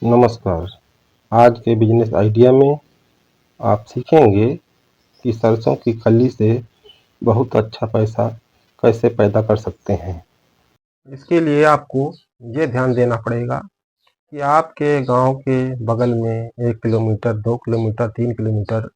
नमस्कार। आज के बिजनेस आइडिया में आप सीखेंगे कि सरसों की खल्ली से बहुत अच्छा पैसा कैसे पैदा कर सकते हैं। इसके लिए आपको ये ध्यान देना पड़ेगा कि आपके गांव के बगल में 1 किलोमीटर, 2 किलोमीटर, 3 किलोमीटर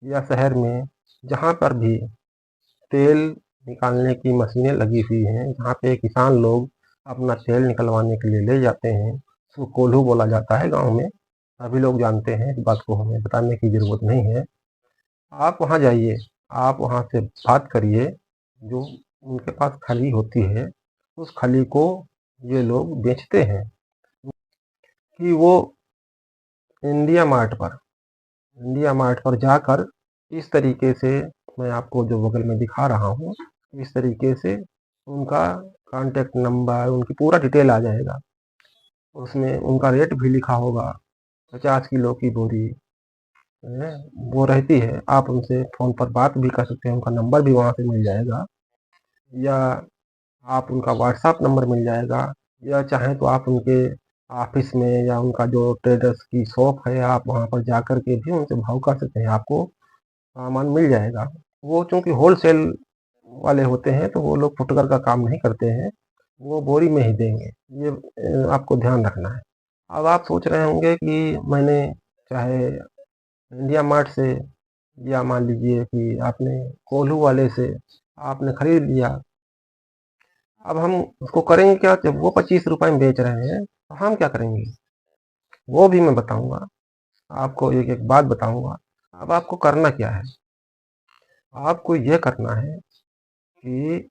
या शहर में जहां पर भी तेल निकालने की मशीनें लगी हुई हैं, जहां पे किसान लोग अपना तेल निकलवाने के लिए ले जाते हैं, उसको कोल्हू बोला जाता है गाँव में। सभी लोग जानते हैं, इस बात को हमें बताने की ज़रूरत नहीं है। आप वहाँ जाइए, आप वहाँ से बात करिए, जो उनके पास खली होती है, उस खली को ये लोग बेचते हैं कि वो इंडिया मार्ट पर जाकर इस तरीके से, मैं आपको जो बगल में दिखा रहा हूँ, इस तरीके से उनका कॉन्टैक्ट नंबर, उनकी पूरा डिटेल आ जाएगा। उसमें उनका रेट भी लिखा होगा, 50 किलो की बोरी वो रहती है। आप उनसे फ़ोन पर बात भी कर सकते हैं, उनका नंबर भी वहाँ से मिल जाएगा, या आप उनका व्हाट्सएप नंबर मिल जाएगा, या चाहें तो आप उनके ऑफिस में या उनका जो ट्रेडर्स की शॉप है, आप वहाँ पर जाकर के भी उनसे भाव कर सकते हैं, आपको सामान मिल जाएगा। वो चूँकि होलसेल वाले होते हैं, तो वो लोग फुटकर का काम नहीं करते हैं, वो बोरी में ही देंगे। ये आपको ध्यान रखना है। अब आप सोच रहे होंगे कि मैंने चाहे इंडिया मार्ट से, या मान लीजिए कि आपने कोल्हू वाले से आपने खरीद लिया, अब हम उसको करेंगे क्या? जब वो 25 रुपए में बेच रहे हैं, तो हम क्या करेंगे? वो भी मैं बताऊंगा आपको, एक एक बात बताऊंगा। अब आपको करना क्या है? आपको ये करना है कि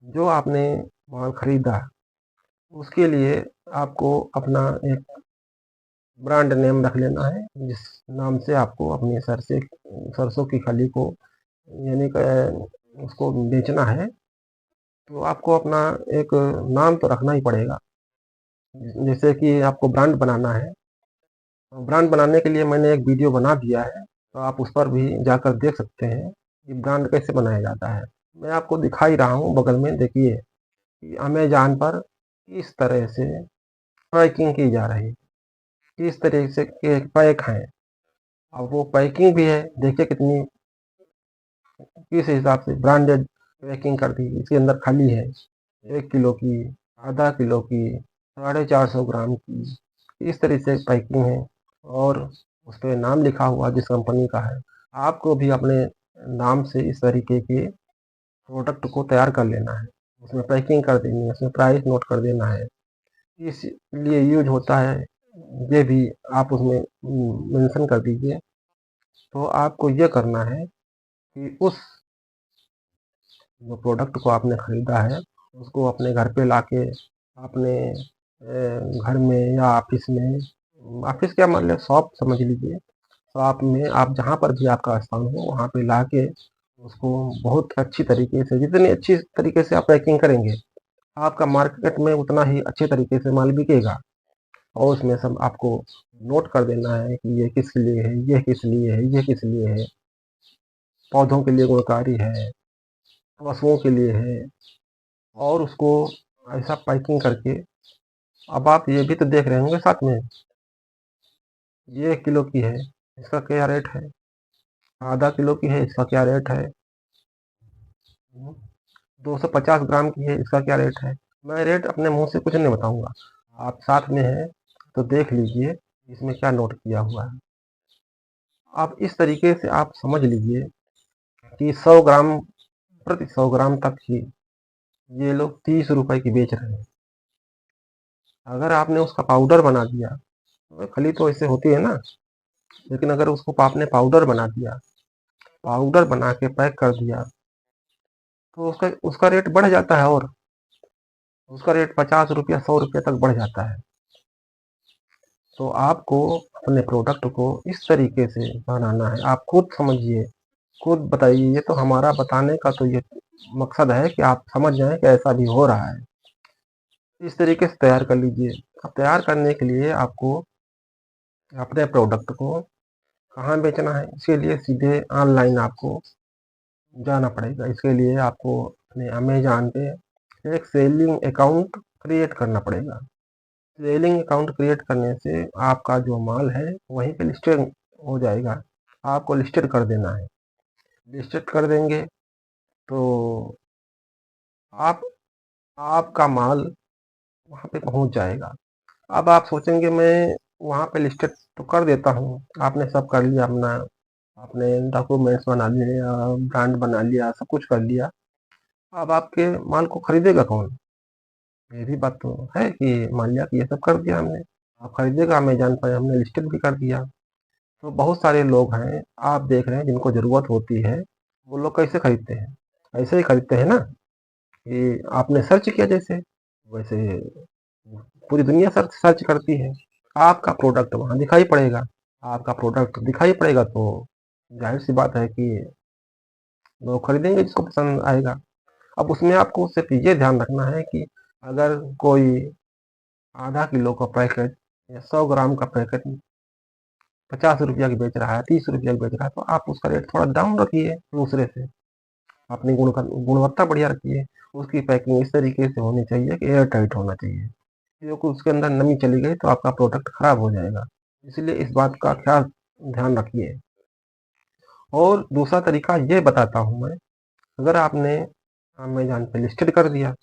जो आपने माल खरीदा, उसके लिए आपको अपना एक ब्रांड नेम रख लेना है, जिस नाम से आपको अपनी सरसों की खली को, यानी कि उसको बेचना है। तो आपको अपना एक नाम तो रखना ही पड़ेगा। जैसे कि आपको ब्रांड बनाना है, ब्रांड बनाने के लिए मैंने एक वीडियो बना दिया है, तो आप उस पर भी जाकर देख सकते हैं कि ब्रांड कैसे बनाया जाता है। मैं आपको दिखा ही रहा हूँ बगल में, देखिए कि अमेज़न पर किस तरह से पैकिंग की जा रही है, किस तरह से के पैक हैं। अब वो पैकिंग भी है, देखिए कितनी, किस हिसाब से ब्रांडेड पैकिंग कर दी। इसके अंदर खाली है 1 किलो की, आधा किलो की, 450 ग्राम की, इस तरह से पैकिंग है, और उस पे नाम लिखा हुआ जिस कंपनी का है। आपको भी अपने नाम से इस तरीके के प्रोडक्ट को तैयार कर लेना है, उसमें पैकिंग कर देनी है, उसमें प्राइस नोट कर देना है, किस लिए यूज़ होता है, ये भी आप उसमें मेंशन कर दीजिए। तो आपको ये करना है कि उस जो प्रोडक्ट को आपने खरीदा है, उसको अपने घर पे लाके अपने घर में या ऑफिस में, ऑफिस क्या मान लें, शॉप समझ लीजिए, शॉप में आप जहाँ पर भी आपका स्थान हो, वहाँ पे लाके उसको बहुत अच्छी तरीके से, जितनी अच्छी तरीके से आप पैकिंग करेंगे, आपका मार्केट में उतना ही अच्छे तरीके से माल बिकेगा। और उसमें सब आपको नोट कर देना है कि ये किस लिए है, ये किस लिए है, ये किस लिए है, पौधों के लिए गुणकारी है, पशुओं के लिए है, और उसको ऐसा पैकिंग करके। अब आप ये भी तो देख रहे होंगे साथ में, ये 1 किलो की है, इसका क्या रेट है, आधा किलो की है, इसका क्या रेट है, 250 ग्राम की है, इसका क्या रेट है। मैं रेट अपने मुंह से कुछ नहीं बताऊंगा, आप साथ में हैं तो देख लीजिए इसमें क्या नोट किया हुआ है। आप इस तरीके से आप समझ लीजिए कि 100 ग्राम, प्रति 100 ग्राम तक ही ये लोग 30 रुपए की बेच रहे हैं। अगर आपने उसका पाउडर बना दिया, तो खली तो ऐसे होती है ना, लेकिन अगर उसको आपने पाउडर बना दिया, पाउडर बना के पैक कर दिया, तो उसका उसका रेट बढ़ जाता है, और उसका रेट 50 रुपया, 100 रुपया तक बढ़ जाता है। तो आपको अपने प्रोडक्ट को इस तरीके से बनाना है। आप खुद समझिए, खुद बताइए। ये तो हमारा बताने का तो ये मकसद है कि आप समझ जाएं कि ऐसा भी हो रहा है। इस तरीके से तैयार कर लीजिए। अब तैयार करने के लिए आपको अपने प्रोडक्ट को कहाँ बेचना है, इसके लिए सीधे ऑनलाइन आपको जाना पड़ेगा। इसके लिए आपको अपने अमेज़न पे एक सेलिंग अकाउंट क्रिएट करना पड़ेगा। सेलिंग अकाउंट क्रिएट करने से आपका जो माल है वहीं पे लिस्टेड हो जाएगा। आपको लिस्टेड कर देना है। लिस्टेड कर देंगे तो आप आपका माल वहाँ पे पहुँच जाएगा। अब आप सोचेंगे मैं वहाँ पे लिस्टेड तो कर देता हूँ, आपने सब कर लिया अपना, आपने डॉक्यूमेंट्स बना लिए, ब्रांड बना लिया, सब कुछ कर लिया। अब आपके माल को खरीदेगा कौन? ये भी बात तो है कि मान लिया कि ये सब कर दिया हमने, अब खरीदेगा अमेज़न पे, हमने लिस्टेड भी कर दिया। तो बहुत सारे लोग हैं, आप देख रहे हैं जिनको ज़रूरत होती है, वो लोग कैसे खरीदते हैं? ऐसे ही खरीदते हैं ना कि आपने सर्च किया जैसे, वैसे पूरी दुनिया सर्च सर्च करती है। आपका प्रोडक्ट वहाँ दिखाई पड़ेगा। आपका प्रोडक्ट दिखाई पड़ेगा तो ज़ाहिर-सी बात है कि लोग खरीदेंगे जिसको पसंद आएगा। अब उसमें आपको सिर्फ़ ये ध्यान रखना है कि अगर कोई आधा किलो का पैकेट या 100 ग्राम का पैकेट ₹50 की बेच रहा है, ₹30 की बेच रहा है, तो आप उसका रेट थोड़ा डाउन रखिए दूसरे से। अपनी गुणवत्ता बढ़िया रखिए। उसकी पैकिंग इस तरीके से होनी चाहिए कि एयर टाइट होना चाहिए, क्योंकि उसके अंदर नमी चली गई तो आपका प्रोडक्ट खराब हो जाएगा। इसलिए इस बात का ख्याल ध्यान रखिए। और दूसरा तरीका ये बताता हूँ मैं, अगर आपने अमेज़न पे लिस्टेड कर दिया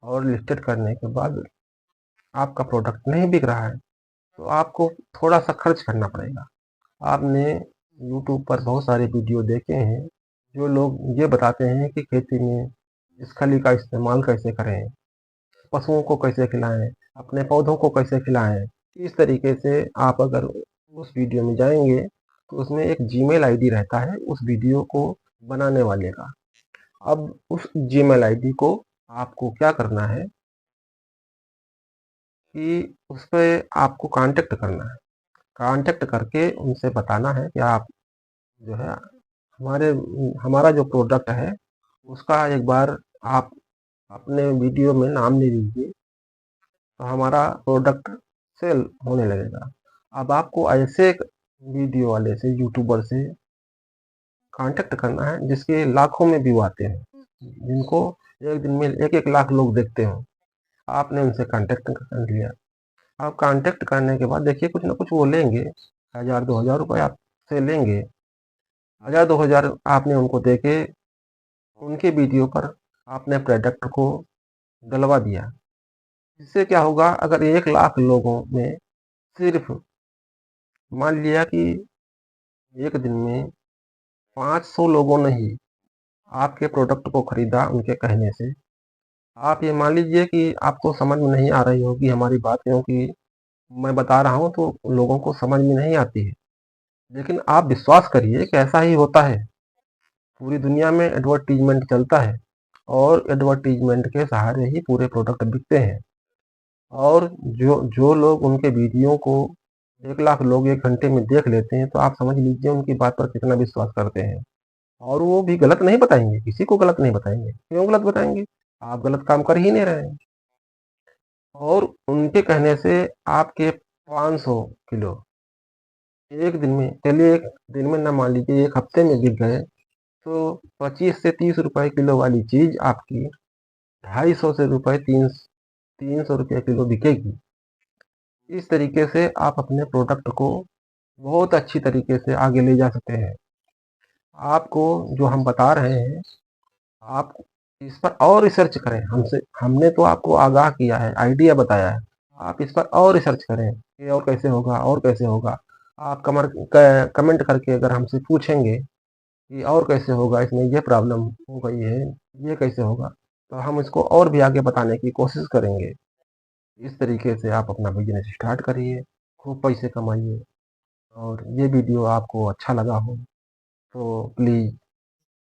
और लिस्टेड करने के बाद आपका प्रोडक्ट नहीं बिक रहा है, तो आपको थोड़ा-सा खर्च करना पड़ेगा। आपने यूट्यूब पर बहुत सारे वीडियो देखे हैं, जो लोग ये बताते हैं कि खेती में इस खली का इस्तेमाल कैसे करें, पशुओं को कैसे खिलाएँ, अपने पौधों को कैसे खिलाएँ। इस तरीके से आप अगर उस वीडियो में जाएँगे, तो उसमें एक जीमेल आईडी रहता है उस वीडियो को बनाने वाले का। अब उस जीमेल आईडी को आपको क्या करना है कि उस पे आपको कॉन्टैक्ट करना है। कॉन्टैक्ट करके उनसे बताना है कि आप जो है हमारे हमारा जो प्रोडक्ट है, उसका एक बार आप अपने वीडियो में नाम ले लीजिए, तो हमारा प्रोडक्ट सेल होने लगेगा। अब आपको ऐसे एक वीडियो वाले से, यूट्यूबर से कॉन्टैक्ट करना है जिसके लाखों में व्यू आते हैं, जिनको एक दिन में 1-1 लाख लोग देखते हों। आपने उनसे कॉन्टैक्ट कर लिया। अब कॉन्टैक्ट करने के बाद देखिए कुछ ना कुछ वो लेंगे, 1000-2000 रुपए आपसे लेंगे। 1000-2000 आपने उनको देके उनके वीडियो पर आपने प्रोडक्ट को डलवा दिया। इससे क्या होगा, अगर 1 लाख लोगों में सिर्फ मान लिया कि एक दिन में 500 लोगों ने ही आपके प्रोडक्ट को खरीदा उनके कहने से, आप ये मान लीजिए कि आपको समझ में नहीं आ रही होगी हमारी बात, क्योंकि मैं बता रहा हूँ तो लोगों को समझ में नहीं आती है। लेकिन आप विश्वास करिए कि ऐसा ही होता है। पूरी दुनिया में एडवर्टाइज़मेंट चलता है और एडवर्टाइज़मेंट के सहारे ही पूरे प्रोडक्ट बिकते हैं। और जो जो लोग उनके वीडियो को 1 लाख लोग 1 घंटे में देख लेते हैं, तो आप समझ लीजिए उनकी बात पर कितना विश्वास करते हैं। और वो भी गलत नहीं बताएँगे, किसी को गलत नहीं बताएँगे। क्यों गलत बताएँगे? आप गलत काम कर ही नहीं रहे हैं। और उनके कहने से आपके 500 किलो एक दिन में, चलिए 1 दिन में ना, मान लीजिए 1 हफ्ते में बिक गए, तो 25 से 30 रुपए किलो वाली चीज़ आपकी 250 से रुपए 300 रुपए किलो बिकेगी। इस तरीके से आप अपने प्रोडक्ट को बहुत अच्छी तरीके से आगे ले जा सकते हैं। आपको जो हम बता रहे हैं, आप इस पर और रिसर्च करें। हमसे हमने तो आपको आगाह किया है, आइडिया बताया है। आप इस पर और रिसर्च करें कि और कैसे होगा और कैसे होगा। आप कमेंट करके अगर हमसे पूछेंगे कि और कैसे होगा, इसमें ये प्रॉब्लम हो गई है, ये कैसे होगा, तो हम इसको और भी आगे बताने की कोशिश करेंगे। इस तरीके से आप अपना बिज़नेस स्टार्ट करिए, खूब पैसे कमाइए। और ये वीडियो आपको अच्छा लगा हो तो प्लीज़,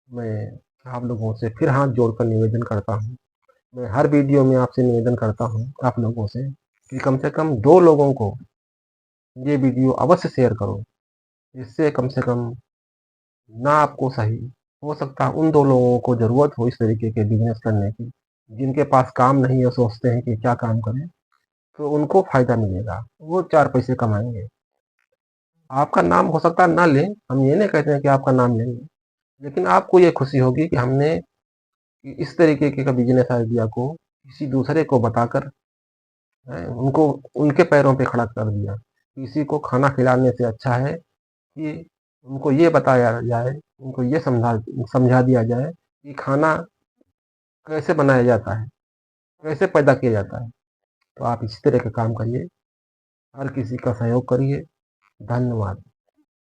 मैं आप लोगों से फिर हाथ जोड़कर निवेदन करता हूँ। मैं हर वीडियो में आपसे निवेदन करता हूँ आप लोगों से कम से कम 2 लोगों को ये वीडियो अवश्य शेयर करो। इससे कम से कम ना आपको सही, हो सकता है उन 2 लोगों को ज़रूरत हो इस तरीके के बिज़नेस करने की, जिनके पास काम नहीं है, सोचते हैं कि क्या काम करें, तो उनको फ़ायदा मिलेगा, वो 4 पैसे कमाएँगे। आपका नाम हो सकता है ना लें, हम ये नहीं कहते हैं कि आपका नाम लेंगे, लेकिन आपको ये खुशी होगी कि हमने इस तरीके के का बिज़नेस आइडिया को किसी दूसरे को बताकर उनको उनके पैरों पे खड़ा कर दिया। किसी को खाना खिलाने से अच्छा है कि उनको ये बताया जाए, उनको ये समझा दिया जाए कि खाना कैसे बनाया जाता है, कैसे पैदा किया जाता है। तो आप इसी तरह का काम करिए, हर किसी का सहयोग करिए। धन्यवाद।